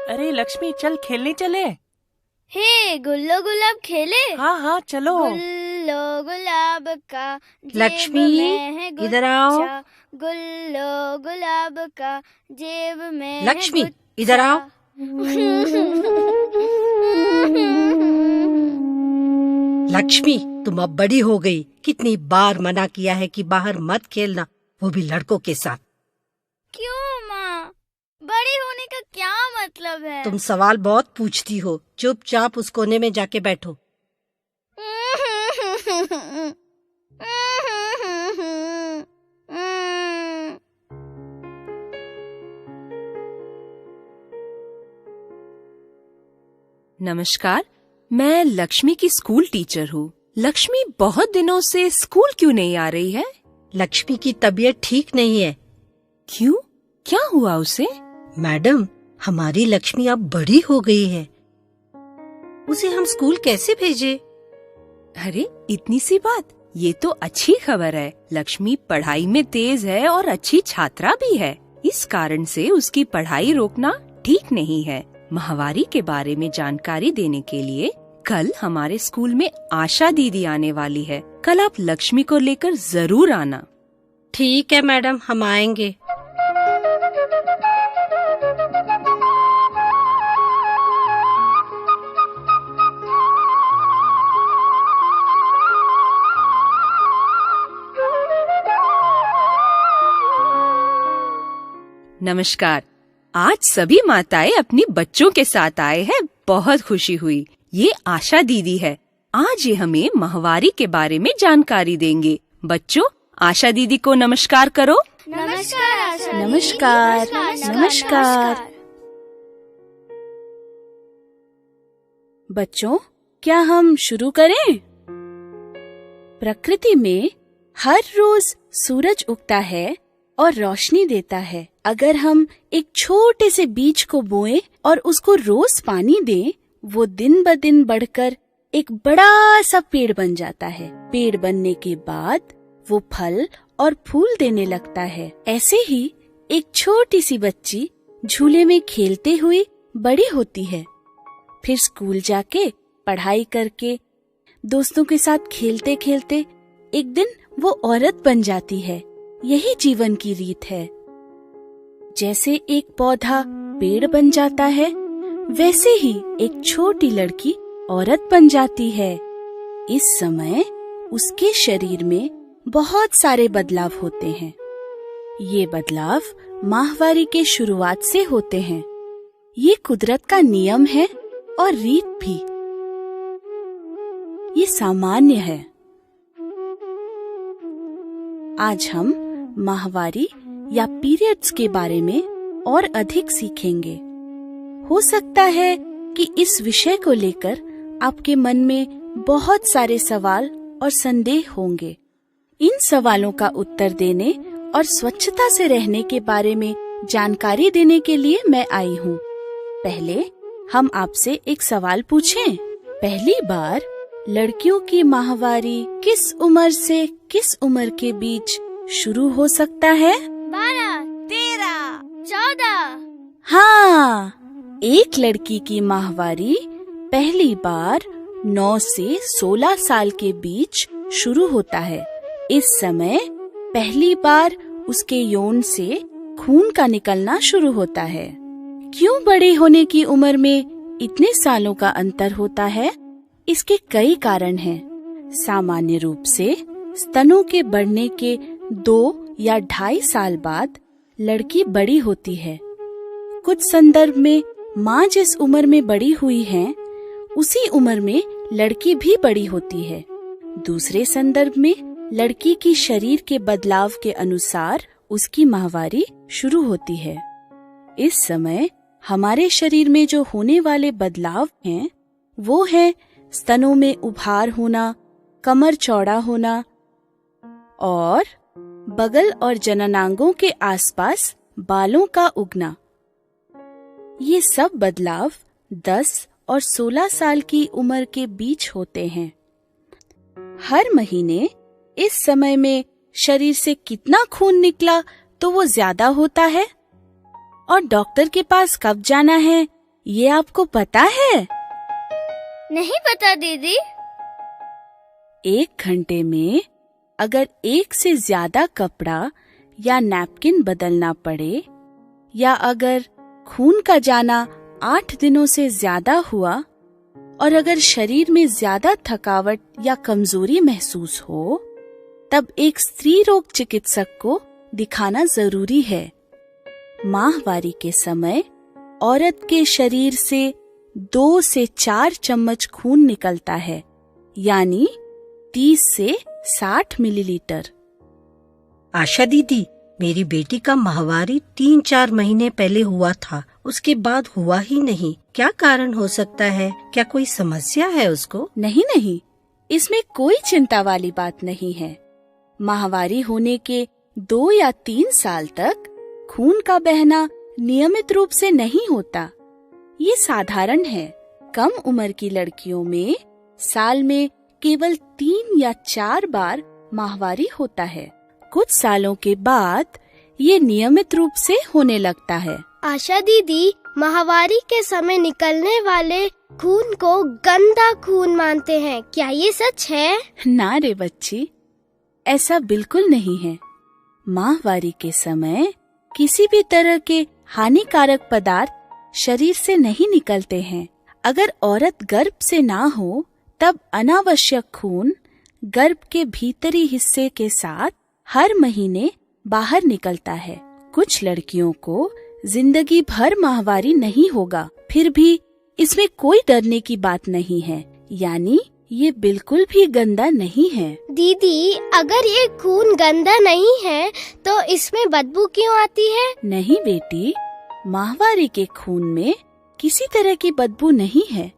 अरे लक्ष्मी, चल खेलने चले। हे गुल्लो गुलाब खेले। हाँ हाँ चलो। गुल्लो गुलाब का लक्ष्मी, इधर आओ। गुल्लो गुलाब का जेब में लक्ष्मी, इधर आओ। लक्ष्मी, तुम अब बड़ी हो गई। कितनी बार मना किया है कि बाहर मत खेलना, वो भी लड़कों के साथ। क्यों माँ? बड़ी होने का क्या मतलब है? तुम सवाल बहुत पूछती हो। चुपचाप उस कोने में जाके बैठो। नमस्कार, मैं लक्ष्मी की स्कूल टीचर हूँ। लक्ष्मी बहुत दिनों से स्कूल क्यों नहीं आ रही है? लक्ष्मी की तबीयत ठीक नहीं है। क्यों? क्या हुआ उसे? मैडम, हमारी लक्ष्मी अब बड़ी हो गई है। उसे हम स्कूल कैसे भेजे? अरे इतनी सी बात, ये तो अच्छी खबर है। लक्ष्मी पढ़ाई में तेज है और अच्छी छात्रा भी है। इस कारण से उसकी पढ़ाई रोकना ठीक नहीं है। माहवारी के बारे में जानकारी देने के लिए कल हमारे स्कूल में आशा दीदी आने वाली है। कल आप लक्ष्मी को लेकर जरूर आना। ठीक है मैडम, हम आएंगे। नमस्कार। आज सभी माताएं अपनी बच्चों के साथ आए हैं। बहुत खुशी हुई। ये आशा दीदी है। आज ये हमें माहवारी के बारे में जानकारी देंगे। बच्चों, आशा दीदी को नमस्कार करो। नमस्कार आशा दीदी। नमस्कार। नमस्कार। बच्चों, क्या हम शुरू करें? प्रकृति में हर रोज सूरज उगता है और रोशनी देता है। अगर हम एक छोटे से बीज को बोएं और उसको रोज पानी दें, वो दिन ब दिन बढ़कर एक बड़ा सा पेड़ बन जाता है। पेड़ बनने के बाद वो फल और फूल देने लगता है। ऐसे ही एक छोटी सी बच्ची झूले में खेलते हुए बड़ी होती है। फिर स्कूल जाके पढ़ाई करके दोस्तों के साथ खेलते खेलते एक दिन वो औरत बन जाती है। यही जीवन की रीत है। जैसे एक पौधा पेड़ बन जाता है, वैसे ही एक छोटी लड़की औरत बन जाती है। इस समय उसके शरीर में बहुत सारे बदलाव होते हैं। ये बदलाव माहवारी के शुरुआत से होते हैं। ये कुदरत का नियम है और रीत भी। ये सामान्य है। आज हम माहवारी या पीरियड्स के बारे में और अधिक सीखेंगे। हो सकता है कि इस विषय को लेकर आपके मन में बहुत सारे सवाल और संदेह होंगे। इन सवालों का उत्तर देने और स्वच्छता से रहने के बारे में जानकारी देने के लिए मैं आई हूँ। पहले हम आपसे एक सवाल पूछें। पहली बार लड़कियों की माहवारी किस उम्र से किस उम्र के बीच शुरू हो सकता है? 12, 13, 14। हाँ, एक लड़की की माहवारी पहली बार 9 से 16 साल के बीच शुरू होता है। इस समय पहली बार उसके यौन से खून का निकलना शुरू होता है। क्यों बड़े होने की उम्र में इतने सालों का अंतर होता है? इसके कई कारण हैं। सामान्य रूप से स्तनों के बढ़ने के 2 या 2.5 साल बाद लड़की बड़ी होती है। कुछ संदर्भ में माँ जिस उम्र में बड़ी हुई है, उसी उम्र में लड़की भी बड़ी होती है। दूसरे संदर्भ में लड़की की शरीर के बदलाव के अनुसार उसकी माहवारी शुरू होती है। इस समय हमारे शरीर में जो होने वाले बदलाव हैं, वो है स्तनों में उभार होना, कमर चौड़ा होना और बगल और जननांगों के आसपास बालों का उगना। ये सब बदलाव 10 और 16 साल की उम्र के बीच होते हैं। हर महीने इस समय में शरीर से कितना खून निकला तो वो ज्यादा होता है। और डॉक्टर के पास कब जाना है, ये आपको पता है? नहीं पता दीदी। 1 घंटे में अगर 1 से ज्यादा कपड़ा या नैपकिन बदलना पड़े, या अगर खून का जाना 8 दिनों से ज्यादा हुआ, और अगर शरीर में ज्यादा थकावट या कमजोरी महसूस हो, तब एक स्त्री रोग चिकित्सक को दिखाना जरूरी है। माहवारी के समय औरत के शरीर से 2 से 4 चम्मच खून निकलता है, यानी 30 से 60 मिलीलीटर। आशा दीदी, मेरी बेटी का माहवारी 3-4 महीने पहले हुआ था, उसके बाद हुआ ही नहीं। क्या कारण हो सकता है? क्या कोई समस्या है उसको? नहीं, इसमें कोई चिंता वाली बात नहीं है। माहवारी होने के 2 या 3 साल तक खून का बहना नियमित रूप से नहीं होता। ये साधारण है। कम उम्र की लड़कियों में साल में केवल 3 या 4 बार माहवारी होता है। कुछ सालों के बाद ये नियमित रूप से होने लगता है। आशा दीदी, माहवारी के समय निकलने वाले खून को गंदा खून मानते हैं, क्या ये सच है? ना रे बच्ची, ऐसा बिल्कुल नहीं है। माहवारी के समय किसी भी तरह के हानिकारक पदार्थ शरीर से नहीं निकलते हैं। अगर औरत गर्भ से ना हो, तब अनावश्यक खून गर्भ के भीतरी हिस्से के साथ हर महीने बाहर निकलता है। कुछ लड़कियों को जिंदगी भर माहवारी नहीं होगा, फिर भी इसमें कोई डरने की बात नहीं है, यानी ये बिल्कुल भी गंदा नहीं है। दीदी, अगर ये खून गंदा नहीं है तो इसमें बदबू क्यों आती है? नहीं बेटी, माहवारी के खून में किसी तरह की बदबू नहीं है।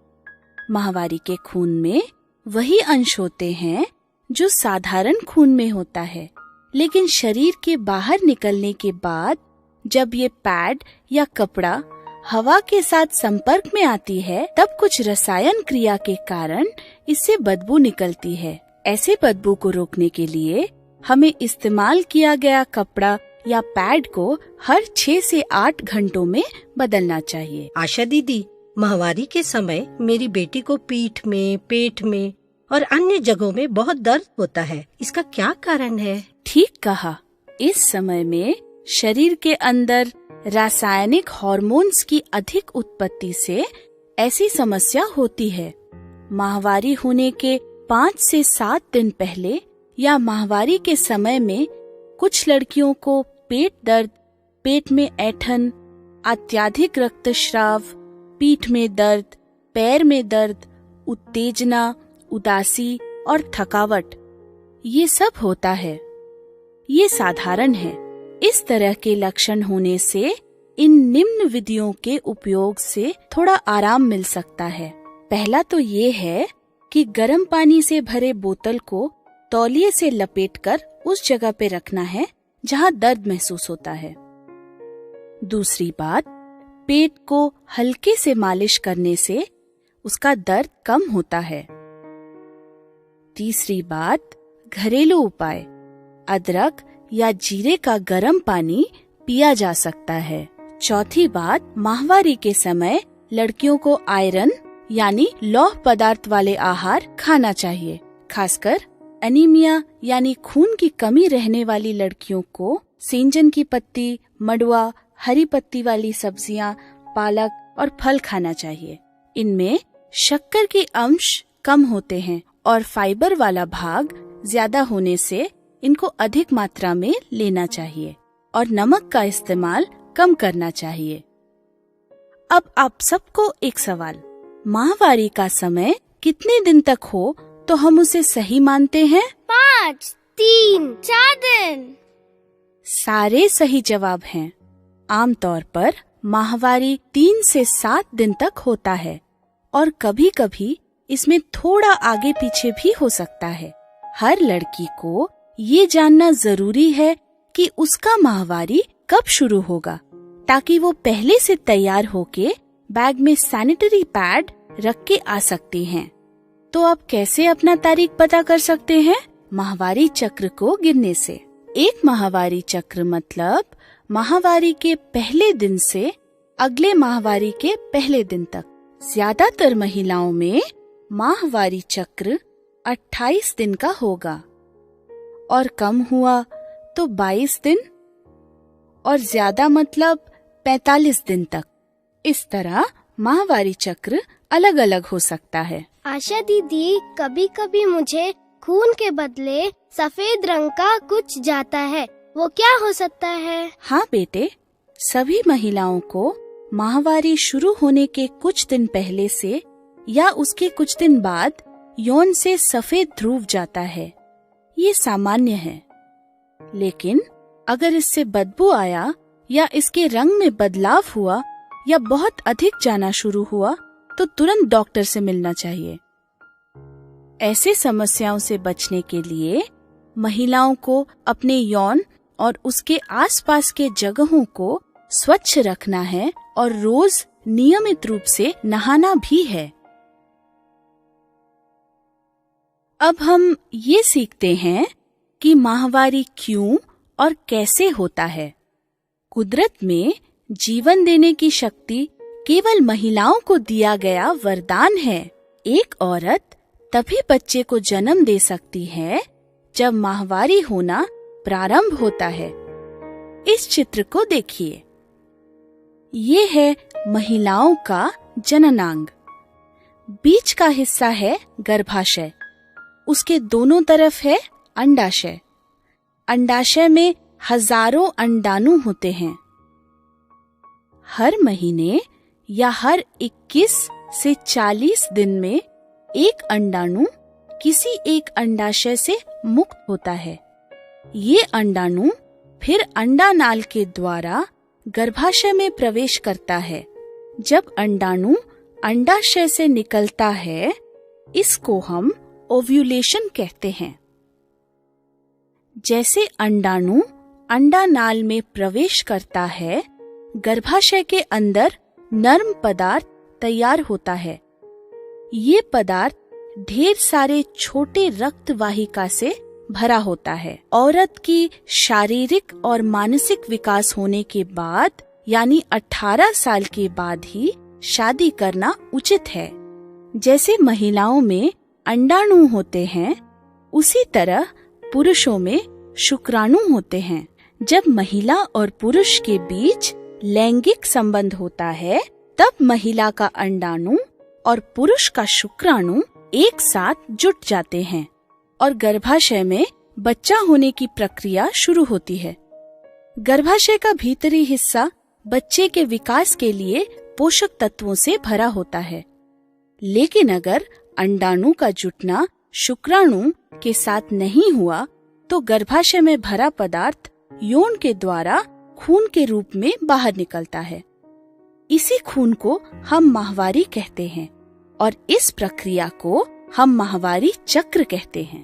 माहवारी के खून में वही अंश होते हैं जो साधारण खून में होता है, लेकिन शरीर के बाहर निकलने के बाद जब ये पैड या कपड़ा हवा के साथ संपर्क में आती है, तब कुछ रसायन क्रिया के कारण इससे बदबू निकलती है। ऐसे बदबू को रोकने के लिए हमें इस्तेमाल किया गया कपड़ा या पैड को हर 6 से 8 घंटों में बदलना चाहिए। आशा दीदी, माहवारी के समय मेरी बेटी को पीठ में, पेट में और अन्य जगहों में बहुत दर्द होता है। इसका क्या कारण है? ठीक कहा। इस समय में शरीर के अंदर रासायनिक हार्मोन्स की अधिक उत्पत्ति से ऐसी समस्या होती है। माहवारी होने के 5 से 7 दिन पहले या माहवारी के समय में कुछ लड़कियों को पेट दर्द, पेट में ऐंठन, अत्यधिक रक्तस्राव, पीठ में दर्द, पैर में दर्द, उत्तेजना, उदासी और थकावट, ये सब होता है। ये साधारण है। इस तरह के लक्षण होने से इन निम्न विधियों के उपयोग से थोड़ा आराम मिल सकता है। पहला तो ये है कि गर्म पानी से भरे बोतल को तौलिए से लपेटकर उस जगह पे रखना है जहाँ दर्द महसूस होता है। दूसरी बात, पेट को हल्के से मालिश करने से उसका दर्द कम होता है। तीसरी बात, घरेलू उपाय, अदरक या जीरे का गर्म पानी पिया जा सकता है। चौथी बात, माहवारी के समय लड़कियों को आयरन यानी लौह पदार्थ वाले आहार खाना चाहिए। खासकर एनीमिया यानी खून की कमी रहने वाली लड़कियों को सेंजन की पत्ती, मडुआ, हरी पत्ती वाली सब्जियां, पालक और फल खाना चाहिए। इनमें शक्कर के अंश कम होते हैं और फाइबर वाला भाग ज्यादा होने से इनको अधिक मात्रा में लेना चाहिए और नमक का इस्तेमाल कम करना चाहिए। अब आप सबको एक सवाल, माहवारी का समय कितने दिन तक हो तो हम उसे सही मानते हैं? 5, 3, 4 दिन। सारे सही जवाब हैं। आमतौर पर माहवारी 3 से 7 दिन तक होता है और कभी कभी इसमें थोड़ा आगे पीछे भी हो सकता है। हर लड़की को ये जानना जरूरी है कि उसका माहवारी कब शुरू होगा, ताकि वो पहले से तैयार होके बैग में सैनिटरी पैड रख के आ सकती हैं। तो आप कैसे अपना तारीख पता कर सकते हैं? माहवारी चक्र को गिनने से। एक माहवारी चक्र मतलब माहवारी के पहले दिन से अगले माहवारी के पहले दिन तक। ज्यादातर महिलाओं में माहवारी चक्र 28 दिन का होगा और कम हुआ तो 22 दिन और ज्यादा मतलब 45 दिन तक। इस तरह माहवारी चक्र अलग अलग हो सकता है। आशा दीदी, कभी कभी मुझे खून के बदले सफेद रंग का कुछ जाता है, वो क्या हो सकता है? हाँ बेटे, सभी महिलाओं को माहवारी शुरू होने के कुछ दिन पहले से या उसके कुछ दिन बाद यौन से सफेद ध्रुव जाता है। ये सामान्य है, लेकिन अगर इससे बदबू आया या इसके रंग में बदलाव हुआ या बहुत अधिक जाना शुरू हुआ तो तुरंत डॉक्टर से मिलना चाहिए। ऐसे समस्याओं से बचने के लिए महिलाओं को अपने यौन और उसके आसपास के जगहों को स्वच्छ रखना है और रोज नियमित रूप से नहाना भी है। अब हम ये सीखते हैं कि माहवारी क्यों और कैसे होता है। कुदरत में जीवन देने की शक्ति केवल महिलाओं को दिया गया वरदान है। एक औरत तभी बच्चे को जन्म दे सकती है जब माहवारी होना प्रारंभ होता है। इस चित्र को देखिए। ये है महिलाओं का जननांग। बीच का हिस्सा है गर्भाशय, उसके दोनों तरफ है अंडाशय। अंडाशय में हजारों अंडाणु होते हैं। हर महीने या हर 21 से 40 दिन में एक अंडाणु किसी एक अंडाशय से मुक्त होता है। ये अंडाणु फिर अंडानाल के द्वारा गर्भाशय में प्रवेश करता है। जब अंडाणु अंडाशय से निकलता है, इसको हम ओव्यूलेशन कहते हैं। जैसे अंडाणु अंडानाल में प्रवेश करता है, गर्भाशय के अंदर नर्म पदार्थ तैयार होता है। ये पदार्थ ढेर सारे छोटे रक्त वाहिका से भरा होता है। औरत की शारीरिक और मानसिक विकास होने के बाद यानी 18 साल के बाद ही शादी करना उचित है। जैसे महिलाओं में अंडाणु होते हैं, उसी तरह पुरुषों में शुक्राणु होते हैं। जब महिला और पुरुष के बीच लैंगिक संबंध होता है, तब महिला का अंडाणु और पुरुष का शुक्राणु एक साथ जुट जाते हैं और गर्भाशय में बच्चा होने की प्रक्रिया शुरू होती है। गर्भाशय का भीतरी हिस्सा बच्चे के विकास के लिए पोषक तत्वों से भरा होता है। लेकिन अगर अंडाणु का जुटना शुक्राणु के साथ नहीं हुआ, तो गर्भाशय में भरा पदार्थ यौन के द्वारा खून के रूप में बाहर निकलता है। इसी खून को हम माहवारी कहते हैं और इस प्रक्रिया को हम माहवारी चक्र कहते हैं।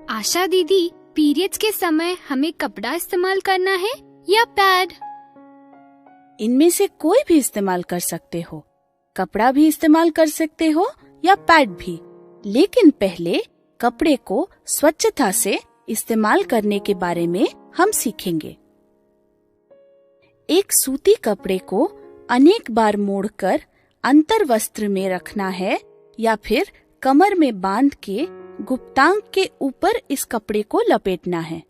आशा दीदी, पीरियड्स के समय हमें कपड़ा इस्तेमाल करना है या पैड? इनमें से कोई भी इस्तेमाल कर सकते हो। कपड़ा भी इस्तेमाल कर सकते हो या पैड भी, लेकिन पहले कपड़े को स्वच्छता से इस्तेमाल करने के बारे में हम सीखेंगे। एक सूती कपड़े को अनेक बार मोड़कर अंतर वस्त्र में रखना है या फिर कमर में बांध के गुप्तांग के ऊपर इस कपड़े को लपेटना है।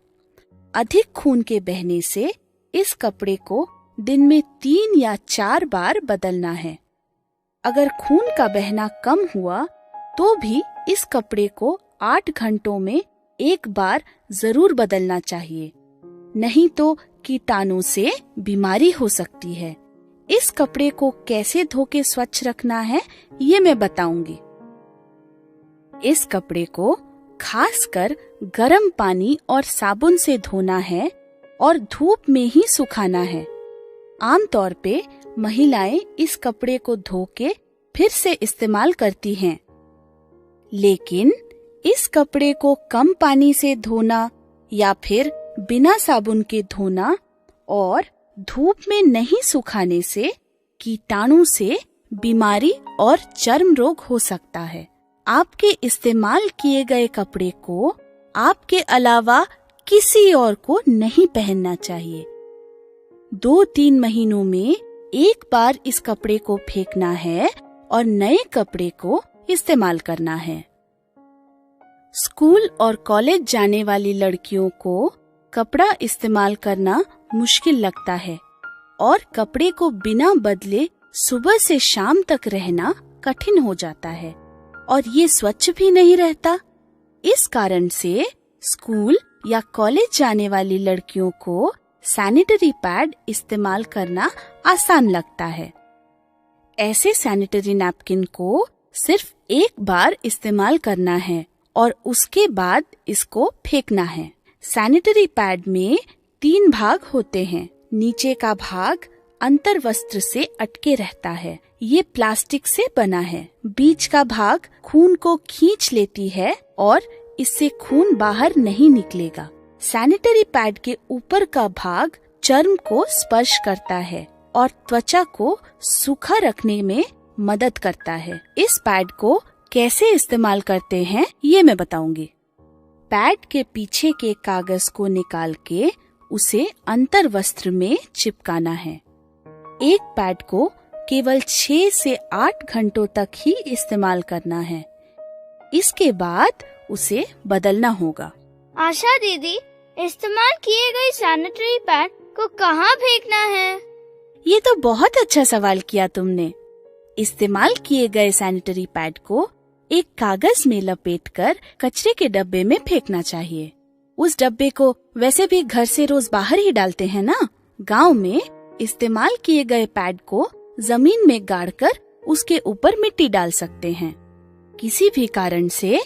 अधिक खून के बहने से इस कपड़े को दिन में 3 या 4 बार बदलना है। अगर खून का बहना कम हुआ तो भी इस कपड़े को 8 घंटों में एक बार जरूर बदलना चाहिए, नहीं तो कीटाणु से बीमारी हो सकती है। इस कपड़े को कैसे धो के स्वच्छ रखना है, ये मैं बताऊंगी। इस कपड़े को खासकर गर्म पानी और साबुन से धोना है और धूप में ही सुखाना है। आमतौर पे महिलाएं इस कपड़े को धो के फिर से इस्तेमाल करती हैं। लेकिन इस कपड़े को कम पानी से धोना या फिर बिना साबुन के धोना और धूप में नहीं सुखाने से कीटाणु से बीमारी और चर्म रोग हो सकता है। आपके इस्तेमाल किए गए कपड़े को आपके अलावा किसी और को नहीं पहनना चाहिए। 2-3 महीनों में एक बार इस कपड़े को फेंकना है और नए कपड़े को इस्तेमाल करना है। स्कूल और कॉलेज जाने वाली लड़कियों को कपड़ा इस्तेमाल करना मुश्किल लगता है और कपड़े को बिना बदले सुबह से शाम तक रहना कठिन हो जाता है और ये स्वच्छ भी नहीं रहता। इस कारण से स्कूल या कॉलेज जाने वाली लड़कियों को सैनिटरी पैड इस्तेमाल करना आसान लगता है। ऐसे सैनिटरी नैपकिन को सिर्फ एक बार इस्तेमाल करना है और उसके बाद इसको फेंकना है। सैनिटरी पैड में 3 भाग होते हैं। नीचे का भाग अंतर्वस्त्र से अटके रहता है, ये प्लास्टिक से बना है। बीच का भाग खून को खींच लेती है और इससे खून बाहर नहीं निकलेगा। सैनिटरी पैड के ऊपर का भाग चर्म को स्पर्श करता है और त्वचा को सूखा रखने में मदद करता है। इस पैड को कैसे इस्तेमाल करते हैं ये मैं बताऊंगी। पैड के पीछे के कागज को निकाल के उसे अंतर्वस्त्र में चिपकाना है। एक पैड को केवल 6 से 8 घंटों तक ही इस्तेमाल करना है। इसके बाद उसे बदलना होगा। आशा दीदी, इस्तेमाल किए गए सैनिटरी पैड को कहाँ फेंकना है? ये तो बहुत अच्छा सवाल किया तुमने। इस्तेमाल किए गए सैनिटरी पैड को एक कागज में लपेटकर कचरे के डब्बे में फेंकना चाहिए। उस डब्बे को वैसे भी घर से रोज बाहर ही डालते हैं ना। गांव में इस्तेमाल किए गए पैड को जमीन में गाड़कर उसके ऊपर मिट्टी डाल सकते हैं। किसी भी कारण से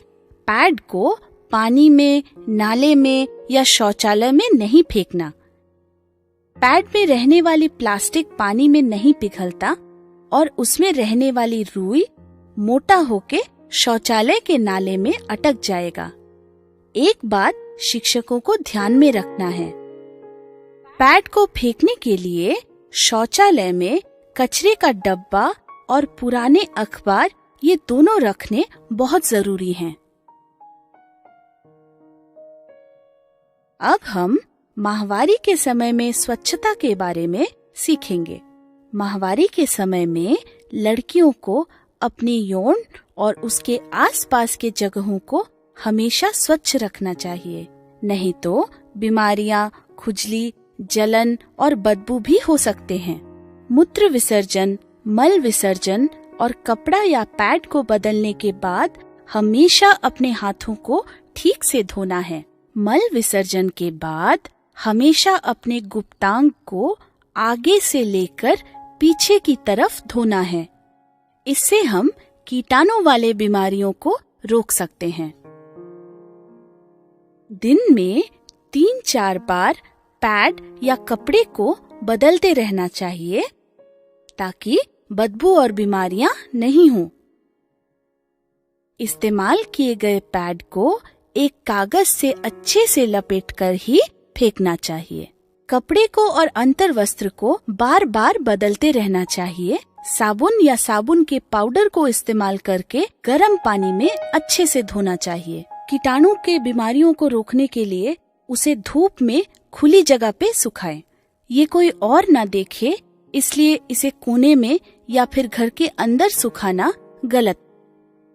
पैड को पानी में, नाले में या शौचालय में नहीं फेंकना। पैड में रहने वाली प्लास्टिक पानी में नहीं पिघलता और उसमें रहने वाली रुई मोटा होके शौचालय के नाले में अटक जाएगा। एक बात शिक्षकों को ध्यान में रखना है, पैड को फेंकने के लिए शौचालय में कचरे का डब्बा और पुराने अखबार ये दोनों रखने बहुत जरूरी हैं। अब हम माहवारी के समय में स्वच्छता के बारे में सीखेंगे। माहवारी के समय में लड़कियों को अपनी यौन और उसके आसपास के जगहों को हमेशा स्वच्छ रखना चाहिए, नहीं तो बीमारियां, खुजली, जलन और बदबू भी हो सकते हैं। मूत्र विसर्जन, मल विसर्जन और कपड़ा या पैड को बदलने के बाद हमेशा अपने हाथों को ठीक से धोना है। मल विसर्जन के बाद हमेशा अपने गुप्तांग को आगे से लेकर पीछे की तरफ धोना है। इससे हम कीटाणु वाले बीमारियों को रोक सकते हैं। दिन में 3-4 बार पैड या कपड़े को बदलते रहना चाहिए ताकि बदबू और बीमारियां नहीं हों। इस्तेमाल किए गए पैड को एक कागज से अच्छे से लपेटकर ही फेंकना चाहिए। कपड़े को और अंतर्वस्त्र को बार बार बदलते रहना चाहिए। साबुन या साबुन के पाउडर को इस्तेमाल करके गर्म पानी में अच्छे से धोना चाहिए। कीटाणु के बीमारियों को रोकने के लिए उसे धूप में खुली जगह पे सुखाएं। ये कोई और ना देखे, इसलिए इसे कोने में या फिर घर के अंदर सुखाना गलत।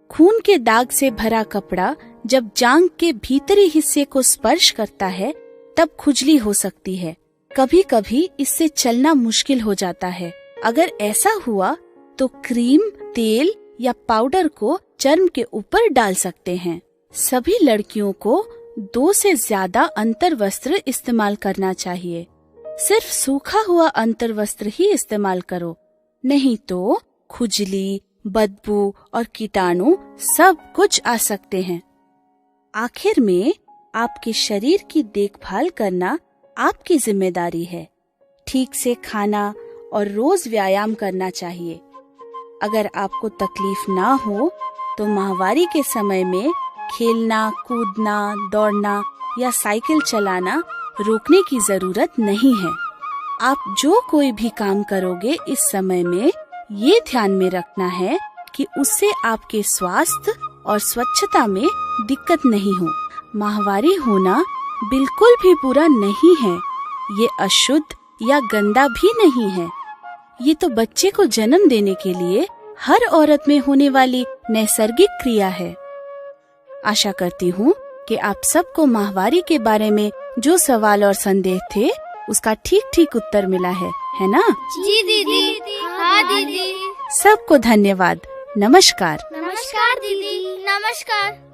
खून के दाग से भरा कपड़ा जब जांघ के भीतरी हिस्से को स्पर्श करता है तब खुजली हो सकती है। कभी कभी इससे चलना मुश्किल हो जाता है। अगर ऐसा हुआ तो क्रीम, तेल या पाउडर को चर्म के ऊपर डाल सकते हैं। सभी लड़कियों को 2 से ज्यादा अंतर्वस्त्र इस्तेमाल करना चाहिए। सिर्फ सूखा हुआ अंतर्वस्त्र ही इस्तेमाल करो, नहीं तो खुजली, बदबू और कीटाणु सब कुछ आ सकते हैं। आखिर में आपके शरीर की देखभाल करना आपकी जिम्मेदारी है। ठीक से खाना और रोज व्यायाम करना चाहिए। अगर आपको तकलीफ ना हो तो माहवारी के समय में खेलना, कूदना, दौड़ना या साइकिल चलाना रोकने की जरूरत नहीं है। आप जो कोई भी काम करोगे इस समय में ये ध्यान में रखना है कि उससे आपके स्वास्थ्य और स्वच्छता में दिक्कत नहीं हो। माहवारी होना बिल्कुल भी बुरा नहीं है। ये अशुद्ध या गंदा भी नहीं है। ये तो बच्चे को जन्म देने के लिए हर औरत में होने वाली नैसर्गिक क्रिया है। आशा करती हूँ कि आप सबको माहवारी के बारे में जो सवाल और संदेह थे उसका ठीक ठीक उत्तर मिला है ना? जी दीदी। हाँ दीदी। सबको धन्यवाद। नमस्कार। नमस्कार दीदी। नमस्कार।